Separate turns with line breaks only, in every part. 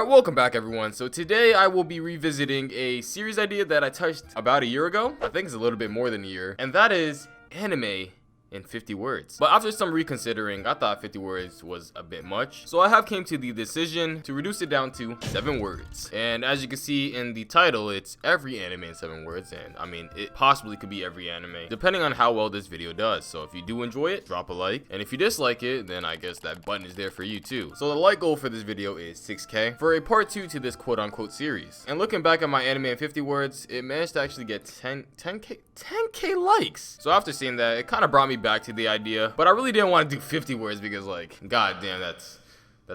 Alright, welcome back everyone. So today I will be revisiting a series idea that I touched about a year ago. I think it's a little bit more than a year. And that is anime in 50 words. But after some reconsidering, I thought 50 words was a bit much. So I have came to the decision to reduce it down to 7 words. And as you can see in the title, it's every anime in 7 words. And I mean, it possibly could be every anime, depending on how well this video does. So if you do enjoy it, drop a like. And if you dislike it, then I guess that button is there for you too. So the like goal for this video is 6K for a part 2 to this quote unquote series. And looking back at my anime in 50 words, it managed to actually get 10K likes. So after seeing that, it kind of brought me back to the idea, but I really didn't want to do 50 words because, like, god damn, that's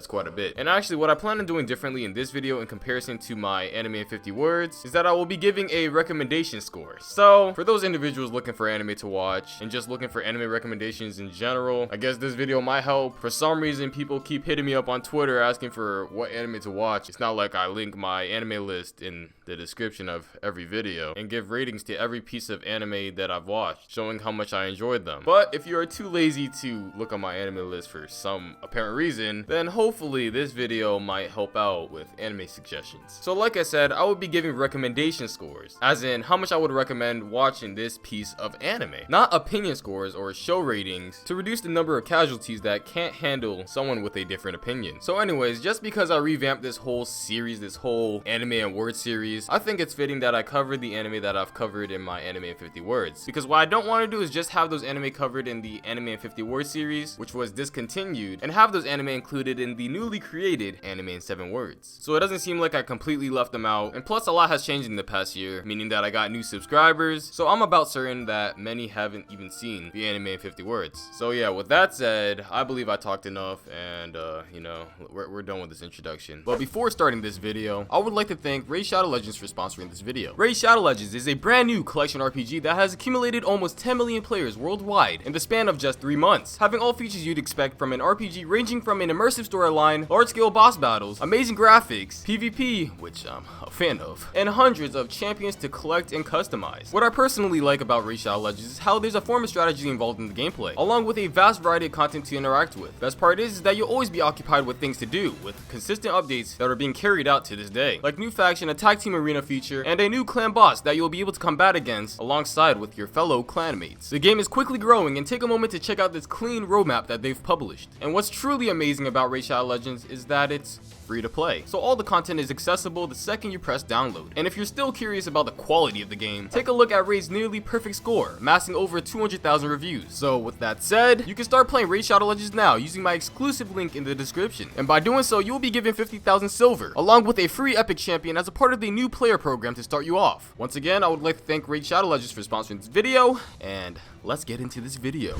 quite a bit. And actually, what I plan on doing differently in this video in comparison to my anime in 50 words is that I will be giving a recommendation score. So for those individuals looking for anime to watch and just looking for anime recommendations in general, I guess this video might help. For some reason, people keep hitting me up on Twitter asking for what anime to watch. It's not like I link my anime list in the description of every video and give ratings to every piece of anime that I've watched, showing how much I enjoyed them. But if you are too lazy to look on my anime list for some apparent reason, then hopefully this video might help out with anime suggestions. So like I said, I would be giving recommendation scores, as in how much I would recommend watching this piece of anime, not opinion scores or show ratings, to reduce the number of casualties that can't handle someone with a different opinion. So anyways, just because I revamped this whole series, this whole anime and word series, I think it's fitting that I cover the anime that I've covered in my anime in 50 words, because what I don't want to do is just have those anime covered in the anime in 50 words series, which was discontinued, and have those anime included in the newly created anime in 7 words. So it doesn't seem like I completely left them out, and plus a lot has changed in the past year, meaning that I got new subscribers, so I'm about certain that many haven't even seen the anime in 50 words. So yeah, with that said, I believe I talked enough, and you know, we're done with this introduction. But before starting this video, I would like to thank Raid Shadow Legends for sponsoring this video. Raid Shadow Legends is a brand new collection RPG that has accumulated almost 10 million players worldwide in the span of just 3 months, having all features you'd expect from an RPG, ranging from an immersive storyline, large-scale boss battles, amazing graphics, PvP, which I'm a fan of, and hundreds of champions to collect and customize. What I personally like about Raid Shadow Legends is how there's a form of strategy involved in the gameplay, along with a vast variety of content to interact with. Best part is that you'll always be occupied with things to do, with consistent updates that are being carried out to this day, like new faction, a tag team arena feature, and a new clan boss that you'll be able to combat against alongside with your fellow clanmates. The game is quickly growing, and take a moment to check out this clean roadmap that they've published. And what's truly amazing about Raid Shadow Legends is that it's free to play, so all the content is accessible the second you press download. And if you're still curious about the quality of the game, take a look at Raid's nearly perfect score, amassing over 200,000 reviews. So with that said, you can start playing Raid Shadow Legends now using my exclusive link in the description, and by doing so, you'll be given 50,000 silver, along with a free epic champion as a part of the new player program to start you off. Once again, I would like to thank Raid Shadow Legends for sponsoring this video, and let's get into this video.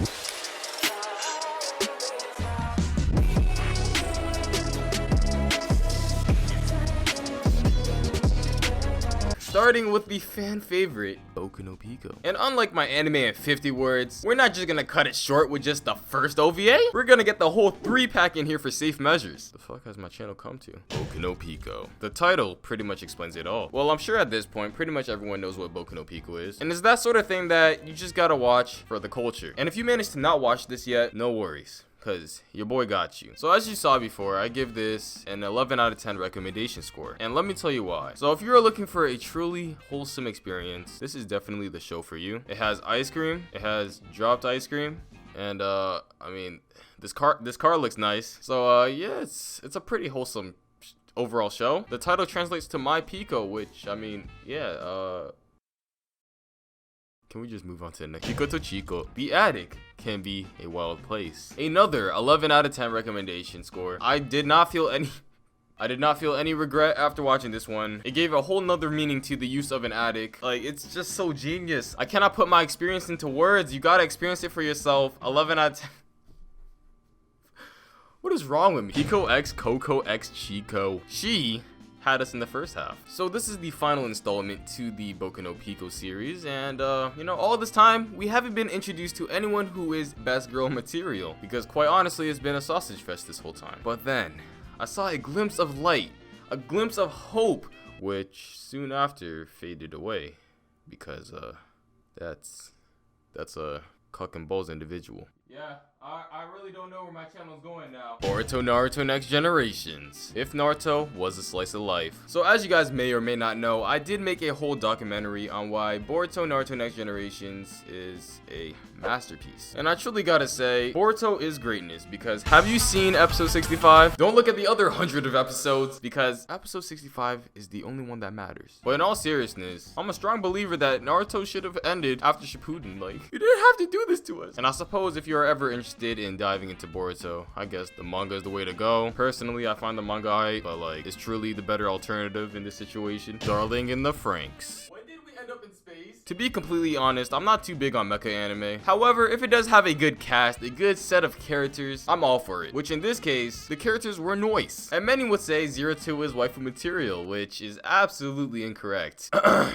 Starting with the fan favorite, Boku no Pico. And unlike my anime in 50 words, we're not just gonna cut it short with just the first OVA. We're gonna get the whole 3-pack in here for safe measures. The fuck has my channel come to? Boku no Pico. The title pretty much explains it all. Well, I'm sure at this point, pretty much everyone knows what Boku no Pico is. And it's that sort of thing that you just gotta watch for the culture. And if you managed to not watch this yet, no worries, because your boy got you. So as you saw before, I give this an 11 out of 10 recommendation score, and let me tell you why. So if you're looking for a truly wholesome experience, this is definitely the show for you. It has ice cream, it has dropped ice cream, and I mean, this car looks nice. So yeah, it's a pretty wholesome overall show. The title translates to My Pico, which, I mean, yeah, can we just move on to the next? Pico to Chico. The attic can be a wild place. Another 11 out of 10 recommendation score. I did not feel any regret after watching this one. It gave a whole nother meaning to the use of an attic. Like, it's just so genius. I cannot put my experience into words. You gotta experience it for yourself. 11 out of 10. What is wrong with me? Pico X Coco X Chico. She had us in the first half. So this is the final installment to the Boku no Pico series, and you know, all this time we haven't been introduced to anyone who is best girl material, because quite honestly it's been a sausage fest this whole time. But then I saw a glimpse of light, a glimpse of hope, which soon after faded away, because that's a cock and balls individual. Yeah, I really don't know where my channel's going now. Boruto Naruto Next Generations. If Naruto was a slice of life. So as you guys may or may not know, I did make a whole documentary on why Boruto Naruto Next Generations is a masterpiece. And I truly gotta say, Boruto is greatness, because have you seen episode 65? Don't look at the other 100 of episodes, because episode 65 is the only one that matters. But in all seriousness, I'm a strong believer that Naruto should have ended after Shippuden. Like, you didn't have to do this to us. And I suppose if you're ever interested in diving into Boruto, I guess the manga is the way to go. Personally, I find the manga hype, but like, it's truly the better alternative in this situation. Darling in the Franxx. End up in space. To be completely honest, I'm not too big on mecha anime. However, if it does have a good cast, a good set of characters, I'm all for it. Which in this case, the characters were nice. And many would say 02 is waifu material, which is absolutely incorrect.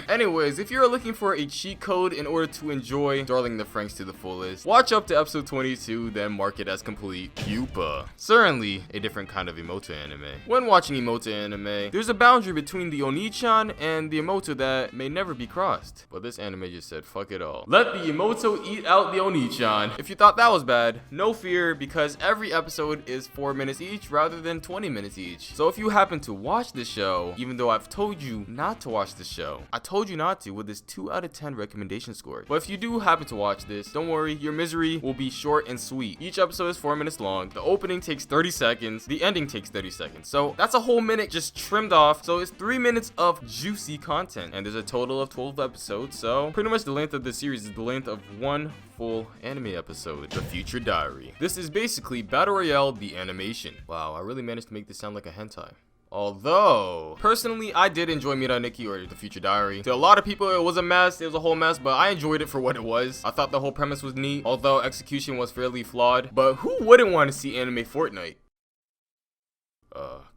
Anyways, if you're looking for a cheat code in order to enjoy Darling in the Franxx to the fullest, watch up to episode 22, then mark it as complete. Pupa. Certainly a different kind of emoto anime. When watching emoto anime, there's a boundary between the Onichan and the emoto that may never be crossed. But this anime just said fuck it all. Let the emoto eat out the Onichan. If you thought that was bad, no fear, because every episode is 4 minutes each rather than 20 minutes each. So if you happen to watch the show, even though I've told you not to watch the show, I told you not to with this 2 out of 10 recommendation score. But if you do happen to watch this, don't worry, your misery will be short and sweet. Each episode is 4 minutes long. The opening takes 30 seconds. The ending takes 30 seconds. So that's a whole minute just trimmed off. So it's 3 minutes of juicy content. And there's a total of 12 episodes, so pretty much the length of the series is the length of one full anime episode. The Future Diary. This is basically Battle Royale the animation. Wow, I really managed to make this sound like a hentai. Although, personally, I did enjoy Miraniki or The Future Diary. To a lot of people, it was a mess. It was a whole mess, but I enjoyed it for what it was. I thought the whole premise was neat, although execution was fairly flawed. But who wouldn't want to see anime Fortnite?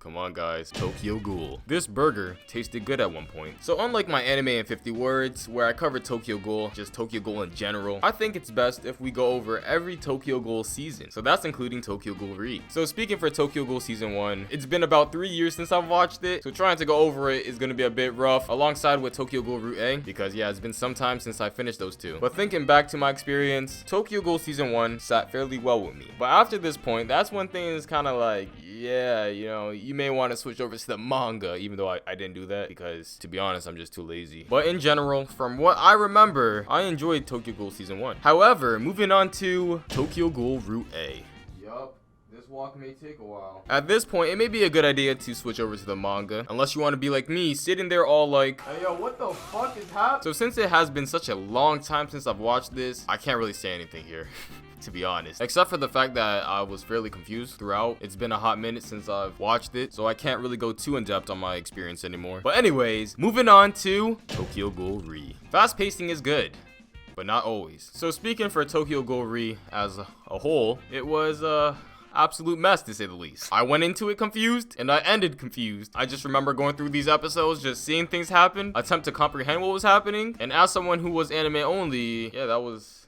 Come on guys, Tokyo Ghoul. This burger tasted good at one point. So unlike my anime in 50 words, where I covered Tokyo Ghoul, just Tokyo Ghoul in general, I think it's best if we go over every Tokyo Ghoul season. So that's including Tokyo Ghoul Re. So speaking for Tokyo Ghoul season 1, it's been about 3 years since I've watched it, so trying to go over it is gonna be a bit rough, alongside with Tokyo Ghoul Route A, because yeah, it's been some time since I finished those two. But thinking back to my experience, Tokyo Ghoul season 1 sat fairly well with me. But after this point, that's when things kind of like, yeah, you know, you may want to switch over to the manga, even though I didn't do that because, to be honest, I'm just too lazy. But in general, from what I remember, I enjoyed Tokyo Ghoul season 1. However, moving on to Tokyo Ghoul Route A. Yup. This walk may take a while. At this point, it may be a good idea to switch over to the manga, unless you want to be like me, sitting there all like, hey yo, what the fuck is happening? So since it has been such a long time since I've watched this, I can't really say anything here. To be honest, except for the fact that I was fairly confused throughout. It's been a hot minute since I've watched it, so I can't really go too in depth on my experience anymore. But anyways, moving on to Tokyo Ghoul Re. Fast pacing is good, but not always. So speaking for Tokyo Ghoul Re as a whole, it was absolute mess to say the least. I went into it confused and I ended confused. I just remember going through these episodes, just seeing things happen, attempt to comprehend what was happening, and as someone who was anime only, yeah, that was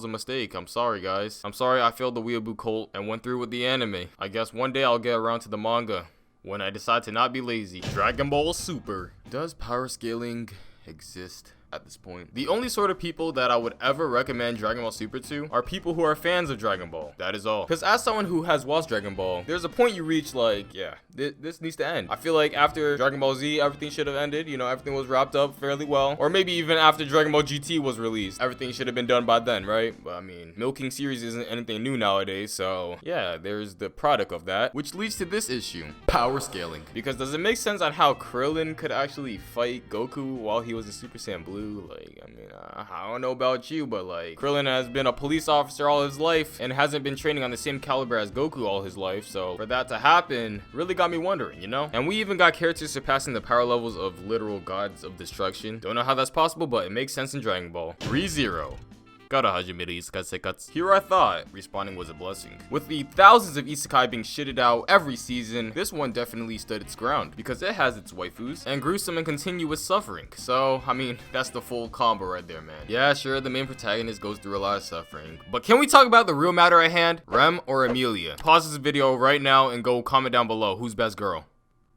a mistake. I'm sorry, guys. I'm sorry I failed the weeaboo cult and went through with the anime. I guess one day I'll get around to the manga when I decide to not be lazy. Dragon Ball Super. Does power scaling exist at this point? The only sort of people that I would ever recommend Dragon Ball Super to are people who are fans of Dragon Ball. That is all. Because as someone who has watched Dragon Ball, there's a point you reach like, yeah, this needs to end. I feel like after Dragon Ball Z, everything should have ended. You know, everything was wrapped up fairly well. Or maybe even after Dragon Ball GT was released, everything should have been done by then, right? But I mean, milking series isn't anything new nowadays, so yeah, there's the product of that, which leads to this issue, power scaling. Because does it make sense on how Krillin could actually fight Goku while he was in Super Saiyan Blue? Like, I mean, I don't know about you, but like, Krillin has been a police officer all his life and hasn't been training on the same caliber as Goku all his life, so for that to happen really got me wondering, you know? And we even got characters surpassing the power levels of literal gods of destruction. Don't know how that's possible, but it makes sense in Dragon Ball. ReZero. Here I thought respawning was a blessing. With the thousands of isekai being shitted out every season, this one definitely stood its ground because it has its waifus and gruesome and continuous suffering. So, I mean, that's the full combo right there, man. Yeah, sure, the main protagonist goes through a lot of suffering, but can we talk about the real matter at hand? Rem or Amelia? Pause this video right now and go comment down below who's best girl.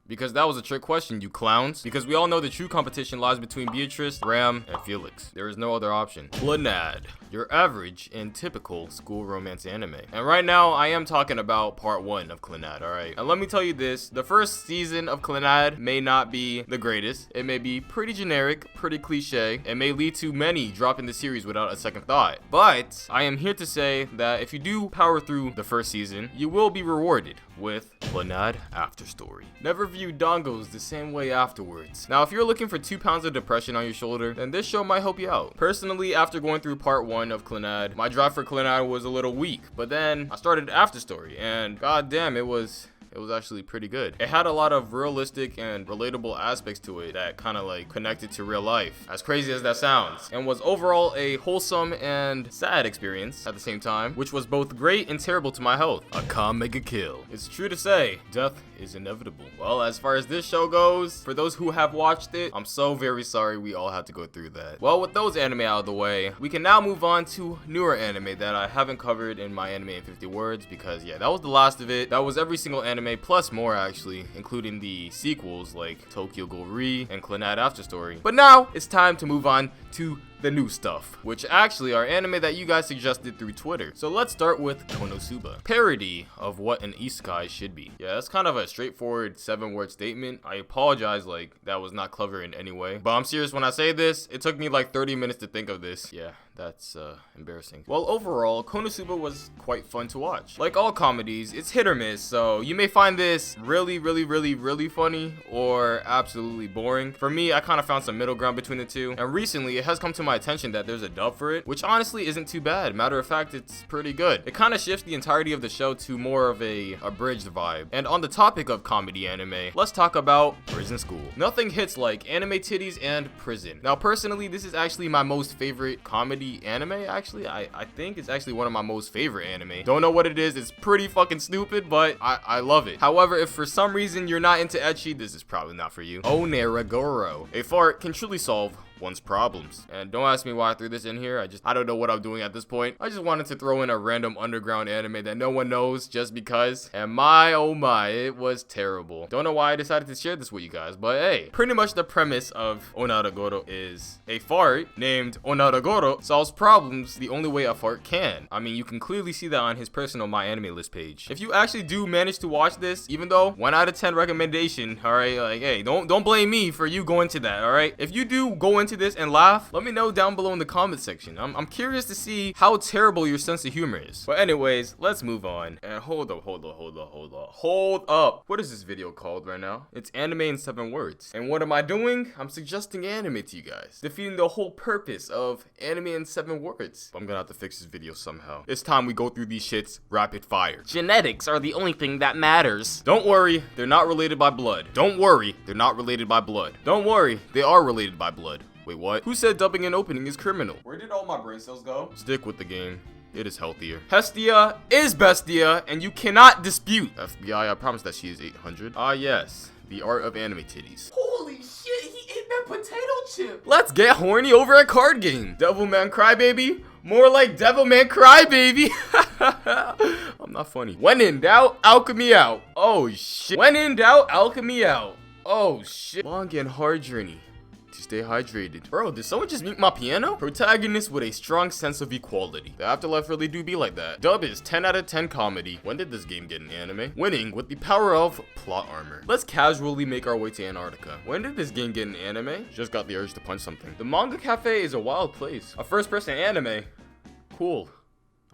Because that was a trick question, you clowns. Because we all know the true competition lies between Beatrice, Ram, and Felix. There is no other option. Clannad. your average and typical school romance anime. And right now, I am talking about part 1 of Clannad, alright? And let me tell you this, the first season of Clannad may not be the greatest. It may be pretty generic, pretty cliche. It may lead to many dropping the series without a second thought. But I am here to say that if you do power through the first season, you will be rewarded with Clannad After Story. Never view dongos the same way afterwards. Now, if you're looking for 2 pounds of depression on your shoulder, then this show might help you out. Personally, after going through part 1 of Clannad, my drive for Clannad was a little weak, but then I started After Story, and goddamn, it was actually pretty good. It had a lot of realistic and relatable aspects to it that kind of like connected to real life, as crazy as that sounds, and was overall a wholesome and sad experience at the same time, which was both great and terrible to my health. A calm make a kill. It's true to say, death is inevitable. Well, as far as this show goes, for those who have watched it, I'm so very sorry we all had to go through that. Well, with those anime out of the way, we can now move on to newer anime that I haven't covered in my anime in 50 words, because yeah, that was the last of it. That was every single anime plus more actually, including the sequels like Tokyo Ghoul Re and Clannad After Story. But now it's time to move on to the new stuff, which actually are anime that you guys suggested through Twitter. So let's start with Konosuba, parody of what an isekai should be. Yeah, that's kind of a straightforward 7-word statement. I apologize, like that was not clever in any way, but I'm serious when I say this. It took me like 30 minutes to think of this. Yeah, that's embarrassing. Well, overall, Konosuba was quite fun to watch. Like all comedies, it's hit or miss, so you may find this really funny or absolutely boring. For me, I kind of found some middle ground between the two, and recently it has come to my attention that there's a dub for it, which honestly isn't too bad. Matter of fact, it's pretty good. It kind of shifts the entirety of the show to more of a abridged vibe. And on the topic of comedy anime, let's talk about Prison School. Nothing hits like anime titties and prison. Now, personally, this is actually my most favorite comedy anime. Actually, I think it's actually one of my most favorite anime. Don't know what it is. It's pretty fucking stupid, but I love it. However, if for some reason you're not into ecchi, this is probably not for you. Oneragoro. A fart can truly solve one's problems. And don't ask me why I threw this in here. I don't know what I'm doing at this point. I just wanted to throw in a random underground anime that no one knows just because. And my, oh my, it was terrible. Don't know why I decided to share this with you guys, but hey, pretty much the premise of Onaragoro is a fart named Onaragoro solves problems the only way a fart can. I mean, you can clearly see that on his personal My Anime List page. If you actually do manage to watch this, even though 1 out of 10 recommendation, alright, like, hey, don't blame me for you going to that, alright? If you do go into this and laugh, let me know down below in the comment section. I'm curious to see how terrible your sense of humor is. But anyways, let's move on. And hold up. What is this video called right now? It's anime in 7 words. And what am I doing? I'm suggesting anime to you guys, defeating the whole purpose of anime in 7 words. I'm gonna have to fix this video somehow. It's time we go through these shits rapid fire. Genetics are the only thing that matters. Don't worry, they're not related by blood. Don't worry, they're not related by blood. Don't worry, they are related by blood. Wait, what? Who said dubbing and opening is criminal? Where did all my brain cells go? Stick with the game. It is healthier. Hestia is bestia, and you cannot dispute. FBI, I promise that she is 800. Ah, yes. The art of anime titties. Holy shit, he ate that potato chip. Let's get horny over a card game. Devilman Crybaby? More like Devilman Crybaby. I'm not funny. When in doubt, alchemy out. Oh, shit. When in doubt, alchemy out. Oh, shit. Long and hard journey to stay hydrated. Bro, did someone just mute my piano? Protagonist with a strong sense of equality. The afterlife really do be like that. Dub is 10 out of 10 comedy. When did this game get an anime? Winning with the power of plot armor. Let's casually make our way to Antarctica. When did this game get an anime? Just got the urge to punch something. The Manga Cafe is a wild place. A first-person anime. Cool.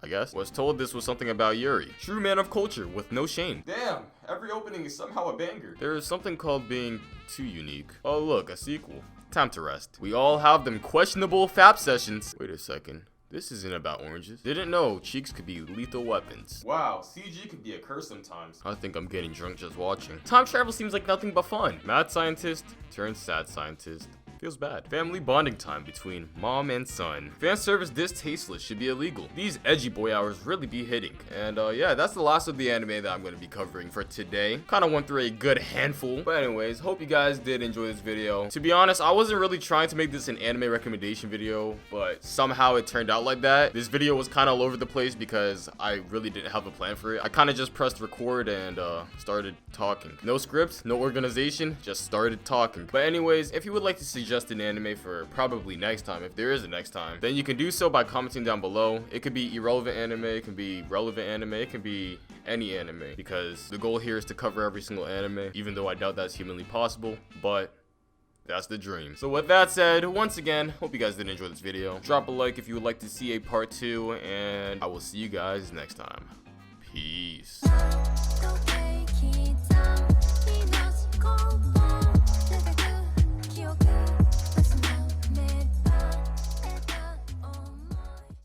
I guess. Was told this was something about Yuri. True man of culture with no shame. Damn, every opening is somehow a banger. There is something called being too unique. Oh look, a sequel. Time to rest. We all have them questionable fap sessions. Wait a second. This isn't about oranges. Didn't know cheeks could be lethal weapons. Wow, CG could be a curse sometimes. I think I'm getting drunk just watching. Time travel seems like nothing but fun. Mad scientist turns sad scientist. Feels bad. Family bonding time between mom and son. Fan service this tasteless should be illegal. These edgy boy hours really be hitting. And yeah, that's the last of the anime that I'm going to be covering for today. Kind of went through a good handful. But anyways, hope you guys did enjoy this video. To be honest, I wasn't really trying to make this an anime recommendation video, but somehow it turned out like that. This video was kind of all over the place because I really didn't have a plan for it. I kind of just pressed record and started talking. No script, no organization, just started talking. But anyways, if you would like to suggest suggest an anime for probably next time, if there is a next time, then you can do so by commenting down below. It could be irrelevant anime, it can be relevant anime, it can be any anime, because the goal here is to cover every single anime, even though I doubt that's humanly possible, but that's the dream. So with that said, once again, hope you guys did enjoy this video. Drop a like if you would like to see a part 2, and I will see you guys next time. Peace.